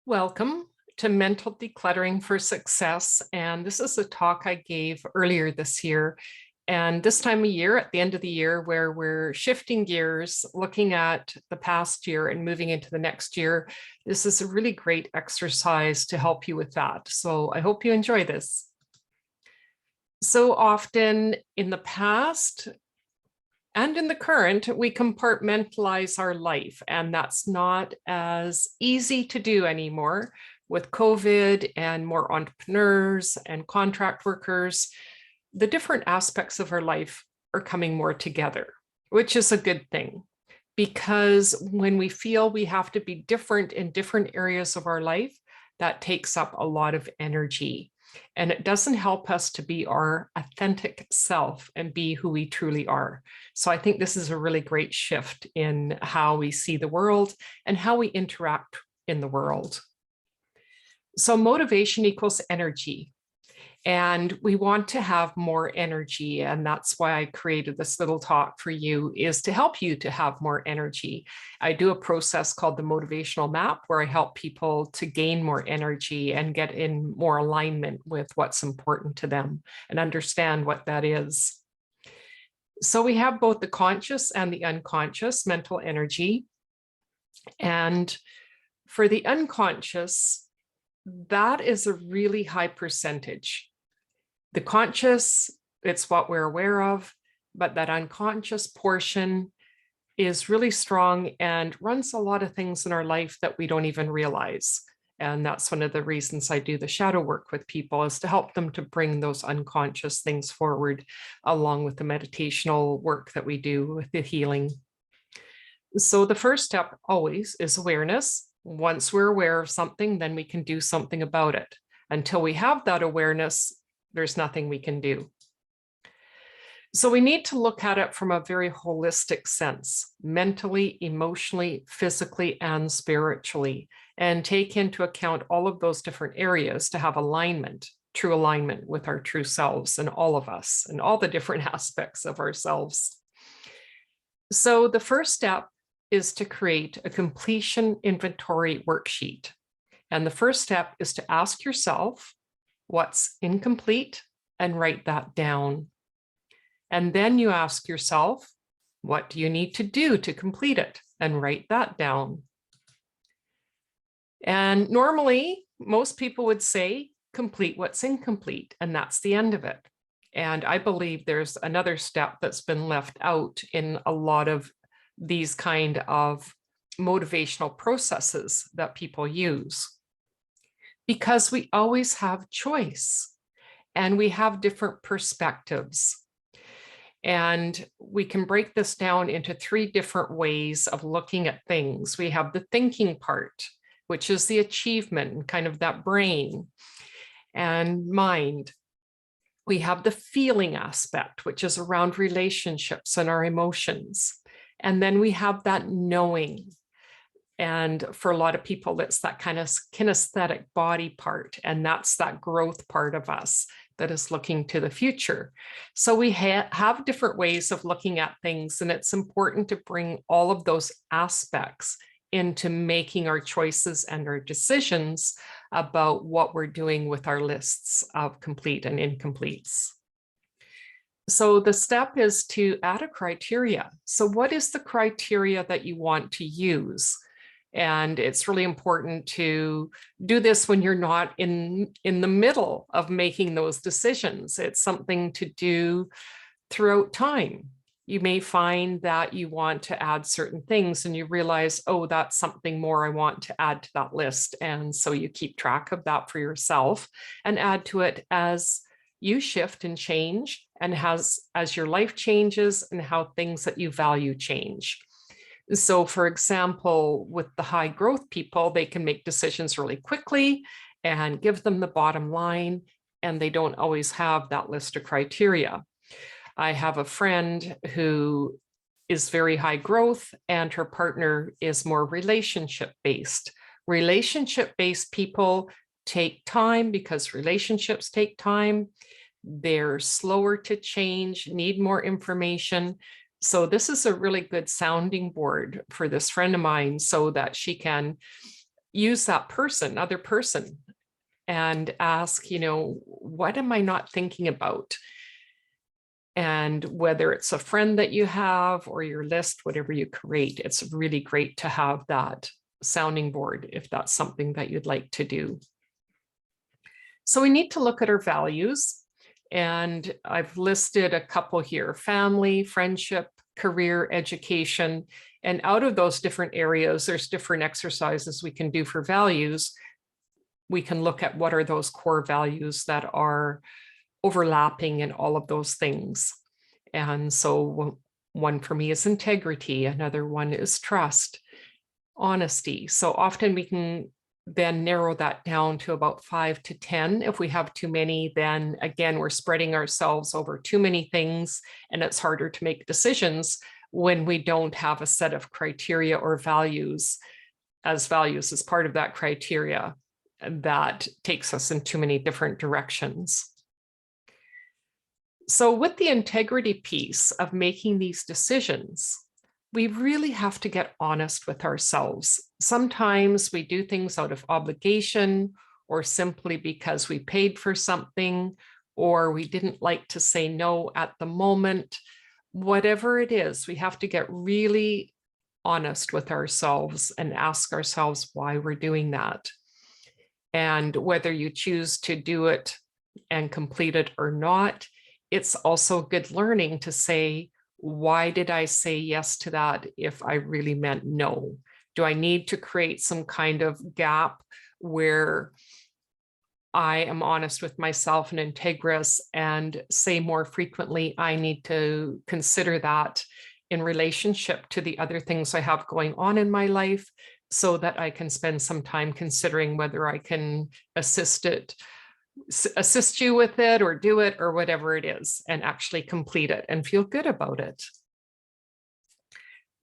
Welcome to Mental Decluttering for Success. And this is a talk I gave earlier this year. And this time of year, at the end of the year, where we're shifting gears, looking at the past year and moving into the next year, this is a really great exercise to help you with that. So I hope you enjoy this. So often in the past, and in the current, we compartmentalize our life, and that's not as easy to do anymore with COVID and more entrepreneurs and contract workers. The different aspects of our life are coming more together, which is a good thing, because when we feel we have to be different in different areas of our life, that takes up a lot of energy. And it doesn't help us to be our authentic self and be who we truly are. So I think this is a really great shift in how we see the world and how we interact in the world. So motivation equals energy. And we want to have more energy. And that's why I created this little talk for you, is to help you to have more energy. I do a process called the motivational map, where I help people to gain more energy and get in more alignment with what's important to them and understand what that is. So we have both the conscious and the unconscious mental energy. And for the unconscious, that is a really high percentage. The conscious, it's what we're aware of, but that unconscious portion is really strong and runs a lot of things in our life that we don't even realize. And that's one of the reasons I do the shadow work with people, is to help them to bring those unconscious things forward, along with the meditational work that we do with the healing. So the first step always is awareness. Once we're aware of something, then we can do something about it. Until we have that awareness, there's nothing we can do. So we need to look at it from a very holistic sense, mentally, emotionally, physically, and spiritually, and take into account all of those different areas to have alignment, true alignment with our true selves and all of us and all the different aspects of ourselves. So the first step is to create a completion inventory worksheet. And the first step is to ask yourself what's incomplete and write that down. And then you ask yourself, what do you need to do to complete it, and write that down. And normally, most people would say, complete what's incomplete, and that's the end of it. And I believe there's another step that's been left out in a lot of these kind of motivational processes that people use. Because we always have choice and we have different perspectives. And we can break this down into 3 different ways of looking at things. We have the thinking part, which is the achievement, kind of that brain and mind. We have the feeling aspect, which is around relationships and our emotions. And then we have that knowing. And for a lot of people, it's that kind of kinesthetic body part. And that's that growth part of us that is looking to the future. So we have different ways of looking at things. And it's important to bring all of those aspects into making our choices and our decisions about what we're doing with our lists of complete and incompletes. So the step is to add a criteria. So what is the criteria that you want to use? And it's really important to do this when you're not in the middle of making those decisions. It's something to do throughout time. You may find that you want to add certain things and you realize, oh, that's something more I want to add to that list. And so you keep track of that for yourself and add to it as you shift and change, and as your life changes and how things that you value change. So for example, with the high growth people, they can make decisions really quickly and give them the bottom line, and they don't always have that list of criteria. I have a friend who is very high growth and her partner is more relationship-based. Relationship-based people take time because relationships take time. They're slower to change, need more information. So this is a really good sounding board for this friend of mine so that she can use that other person, and ask, what am I not thinking about? And whether it's a friend that you have or your list, whatever you create, it's really great to have that sounding board if that's something that you'd like to do. So we need to look at our values, and I've listed a couple here: family, friendship, career, education. And out of those different areas, there's different exercises we can do for values. We can look at what are those core values that are overlapping in all of those things. And so one for me is integrity. Another one is trust, honesty. So often we can then narrow that down to about 5 to 10. If we have too many, then again, we're spreading ourselves over too many things, and it's harder to make decisions when we don't have a set of criteria or values as part of that criteria that takes us in too many different directions. So with the integrity piece of making these decisions, we really have to get honest with ourselves. Sometimes we do things out of obligation, or simply because we paid for something, or we didn't like to say no at the moment. Whatever it is, we have to get really honest with ourselves and ask ourselves why we're doing that. And whether you choose to do it and complete it or not, it's also good learning to say, why did I say yes to that if I really meant no? Do I need to create some kind of gap where I am honest with myself and integrous and say more frequently, I need to consider that in relationship to the other things I have going on in my life, so that I can spend some time considering whether I can assist you with it, or do it, or whatever it is, and actually complete it and feel good about it.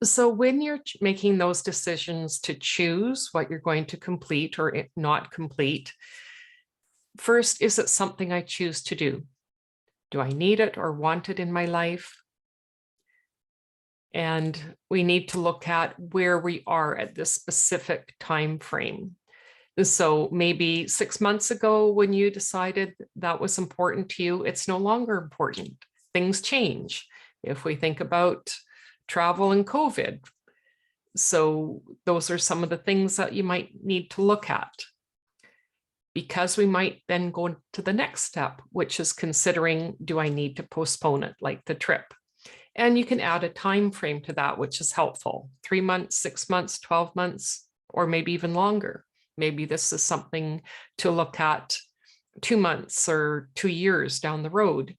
So when you're making those decisions to choose what you're going to complete or not complete, first, is it something I choose to do? Do I need it or want it in my life? And we need to look at where we are at this specific time frame. So maybe 6 months ago, when you decided that was important to you, it's no longer important. Things change. If we think about travel and COVID, so those are some of the things that you might need to look at, because we might then go to the next step, which is considering, do I need to postpone it, like the trip? And you can add a time frame to that, which is helpful: 3 months, 6 months, 12 months, or maybe even longer. Maybe this is something to look at 2 months or 2 years down the road.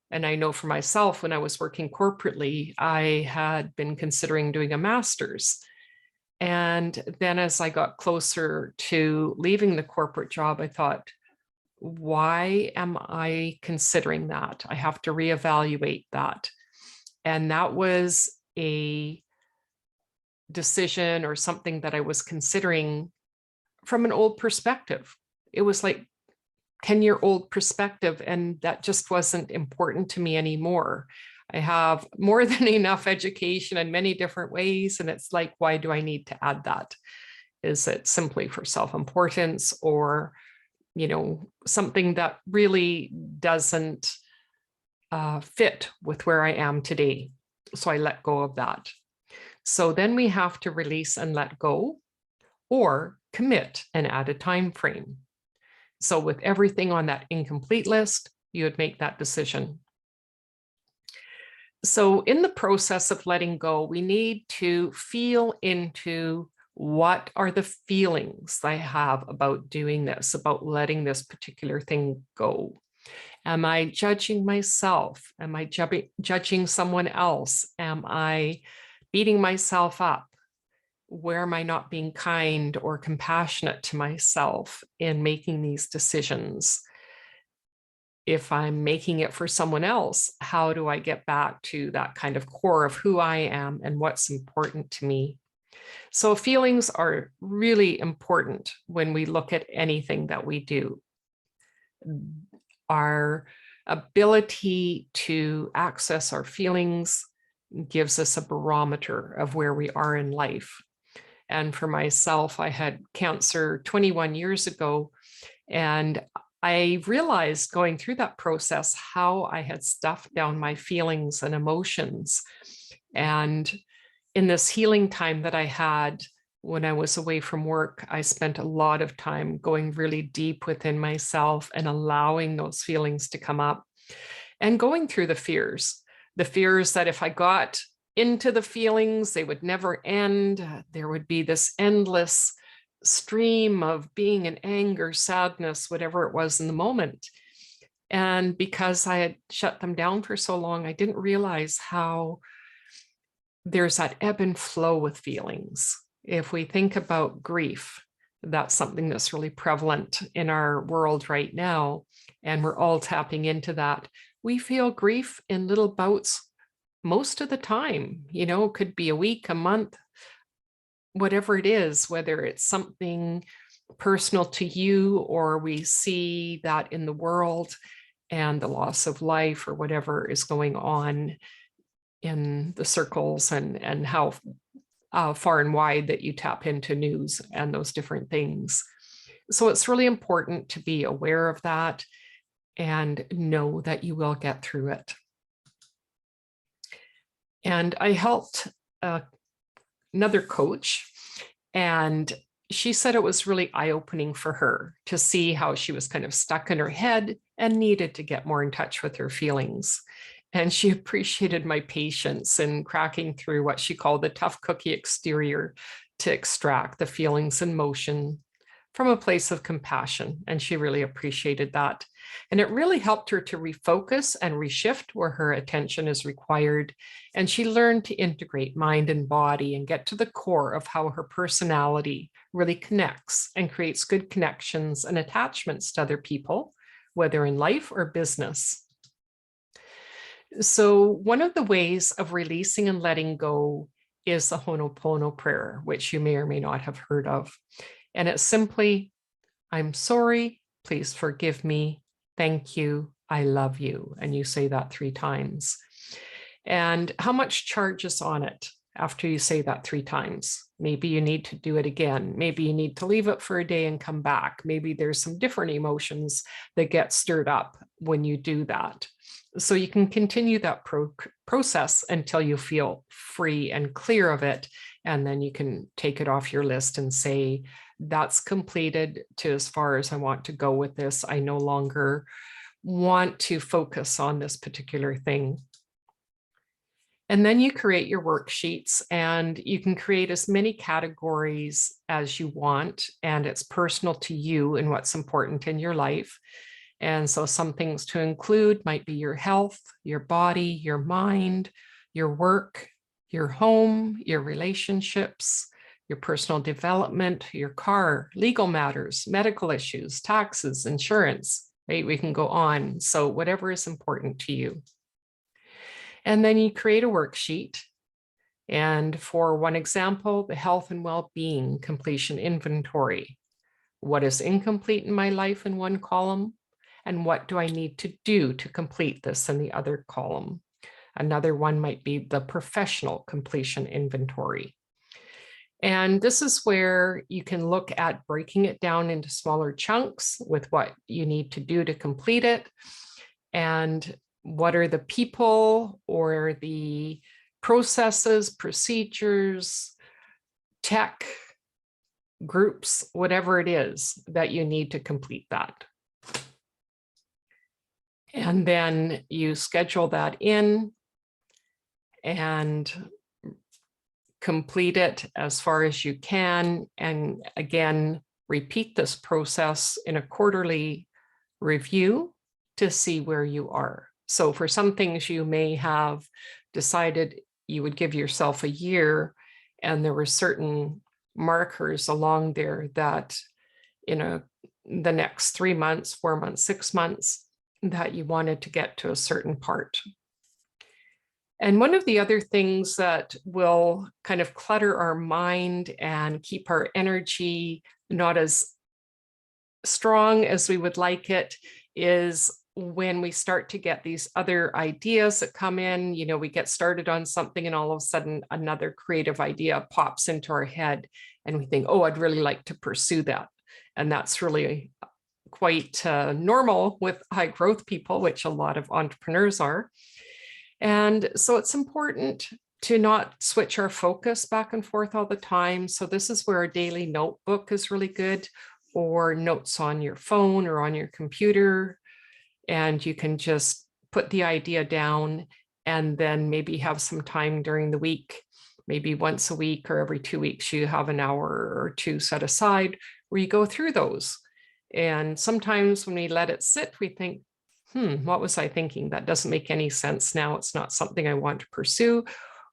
And I know for myself, when I was working corporately, I had been considering doing a master's. And then as I got closer to leaving the corporate job, I thought, why am I considering that? I have to reevaluate that. And that was a decision or something that I was considering from an old perspective. It was like 10-year-old perspective, and that just wasn't important to me anymore. I have more than enough education in many different ways, and it's like, why do I need to add that? Is it simply for self-importance, or something that really doesn't fit with where I am today? So I let go of that. So then we have to release and let go, or commit and add a time frame. So with everything on that incomplete list, you would make that decision. So in the process of letting go, we need to feel into what are the feelings I have about doing this, about letting this particular thing go. Am I judging myself? Am I judging someone else? Am I beating myself up? Where am I not being kind or compassionate to myself in making these decisions? If I'm making it for someone else, how do I get back to that kind of core of who I am and what's important to me? So feelings are really important when we look at anything that we do. Our ability to access our feelings gives us a barometer of where we are in life. And for myself, I had cancer 21 years ago. And I realized going through that process how I had stuffed down my feelings and emotions. And in this healing time that I had when I was away from work, I spent a lot of time going really deep within myself and allowing those feelings to come up and going through the fears that if I got into the feelings, they would never end. There would be this endless stream of being in anger, sadness, whatever it was in the moment. And because I had shut them down for so long, I didn't realize how there's that ebb and flow with feelings. If we think about grief, that's something that's really prevalent in our world right now, and we're all tapping into that. We feel grief in little bouts most of the time. You know, it could be a week, a month, whatever it is, whether it's something personal to you or we see that in the world and the loss of life or whatever is going on in the circles, and how far and wide that you tap into news and those different things. So it's really important to be aware of that and know that you will get through it. And I helped another coach, and she said it was really eye-opening for her to see how she was kind of stuck in her head and needed to get more in touch with her feelings. And she appreciated my patience in cracking through what she called the tough cookie exterior to extract the feelings and motion from a place of compassion. And she really appreciated that. And it really helped her to refocus and reshift where her attention is required. And she learned to integrate mind and body and get to the core of how her personality really connects and creates good connections and attachments to other people, whether in life or business. So one of the ways of releasing and letting go is the Ho'oponopono prayer, which you may or may not have heard of. And it's simply, I'm sorry, please forgive me, thank you, I love you. And you say that 3 times. And how much charge is on it after you say that 3 times? Maybe you need to do it again. Maybe you need to leave it for a day and come back. Maybe there's some different emotions that get stirred up when you do that. So you can continue that process until you feel free and clear of it. And then you can take it off your list and say, that's completed to as far as I want to go with this. I no longer want to focus on this particular thing. And then you create your worksheets, and you can create as many categories as you want, and it's personal to you and what's important in your life. And so some things to include might be your health, your body, your mind, your work, your home, your relationships, your personal development, your car, legal matters, medical issues, taxes, insurance, right? We can go on. So whatever is important to you. And then you create a worksheet. And for one example, the health and well-being completion inventory. What is incomplete in my life in one column? And what do I need to do to complete this in the other column? Another one might be the professional completion inventory. And this is where you can look at breaking it down into smaller chunks with what you need to do to complete it. And what are the people or the processes, procedures, tech, groups, whatever it is that you need to complete that. And then you schedule that in and complete it as far as you can. And again, repeat this process in a quarterly review to see where you are. So for some things you may have decided you would give yourself a year, and there were certain markers along there that in the next 3 months, 4 months, 6 months, that you wanted to get to a certain part. And one of the other things that will kind of clutter our mind and keep our energy not as strong as we would like it is when we start to get these other ideas that come in. You know, we get started on something and all of a sudden another creative idea pops into our head, and we think, oh, I'd really like to pursue that. And that's really quite normal with high growth people, which a lot of entrepreneurs are. And so it's important to not switch our focus back and forth all the time. So this is where a daily notebook is really good, or notes on your phone or on your computer. And you can just put the idea down and then maybe have some time during the week, maybe once a week or every 2 weeks, you have an hour or two set aside where you go through those. And sometimes when we let it sit, we think, what was I thinking? That doesn't make any sense now. It's not something I want to pursue.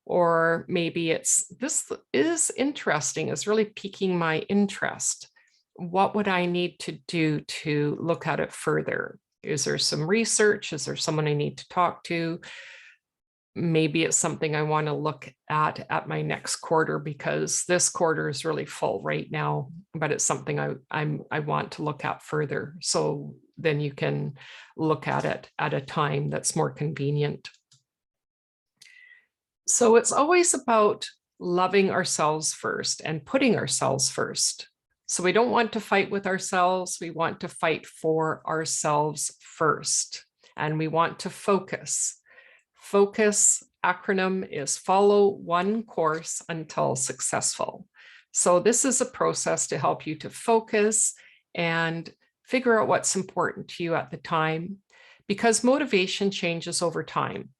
Or maybe it's, this is interesting, it's really piquing my interest. What would I need to do to look at it further? Is there some research? Is there someone I need to talk to? Maybe it's something I want to look at my next quarter, because this quarter is really full right now, but it's something I want to look at further. So then you can look at it at a time that's more convenient. So it's always about loving ourselves first and putting ourselves first. So we don't want to fight with ourselves. We want to fight for ourselves first. And we want to focus. Focus acronym is follow one course until successful. So this is a process to help you to focus and figure out what's important to you at the time, because motivation changes over time.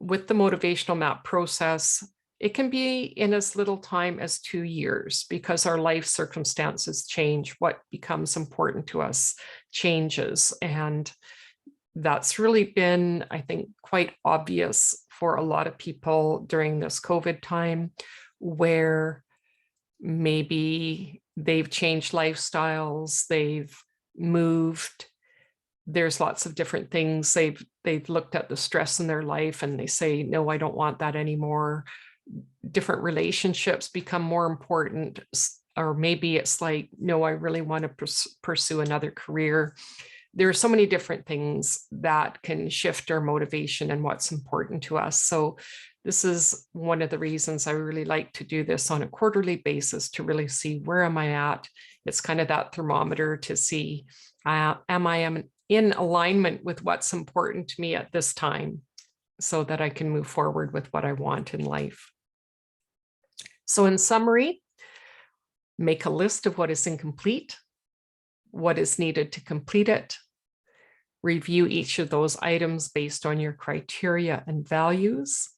With the motivational map process, it can be in as little time as 2 years, because our life circumstances change. What becomes important to us changes. And that's really been, I think, quite obvious for a lot of people during this COVID time, where maybe they've changed lifestyles, they've moved. There's lots of different things. They've looked at the stress in their life and they say, no, I don't want that anymore. Different relationships become more important. Or maybe it's like, no, I really want to pursue another career. There are so many different things that can shift our motivation and what's important to us. So this is one of the reasons I really like to do this on a quarterly basis, to really see where am I at. It's kind of that thermometer to see, am I in alignment with what's important to me at this time, so that I can move forward with what I want in life. So in summary, make a list of what is incomplete, what is needed to complete it. Review each of those items based on your criteria and values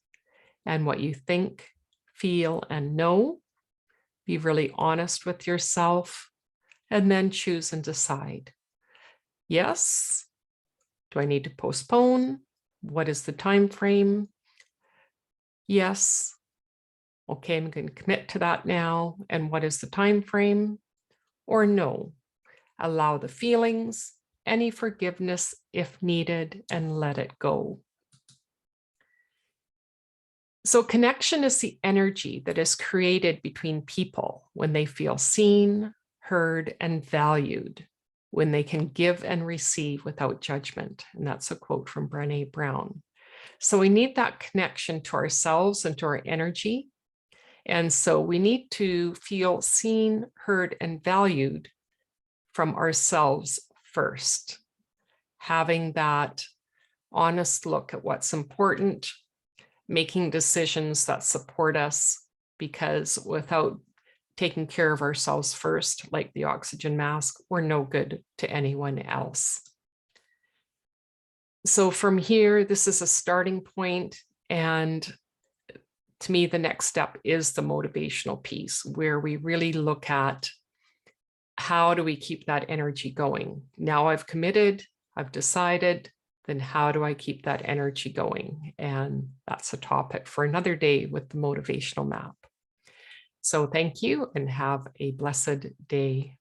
and what you think, feel, and know. Be really honest with yourself, and then choose and decide. Yes, do I need to postpone? What is the time frame? Yes. Okay, I'm going to commit to that now. And what is the time frame? Or no, allow the feelings, any forgiveness if needed, and let it go. So connection is the energy that is created between people when they feel seen, heard, and valued, when they can give and receive without judgment. And that's a quote from Brené Brown. So we need that connection to ourselves and to our energy. And so we need to feel seen, heard, and valued from ourselves first. Having that honest look at what's important, making decisions that support us, because without taking care of ourselves first, like the oxygen mask, we're no good to anyone else. So from here, this is a starting point. And to me, the next step is the motivational piece, where we really look at how do we keep that energy going? Now I've committed, I've decided, then how do I keep that energy going? And that's a topic for another day with the motivational map. So thank you and have a blessed day.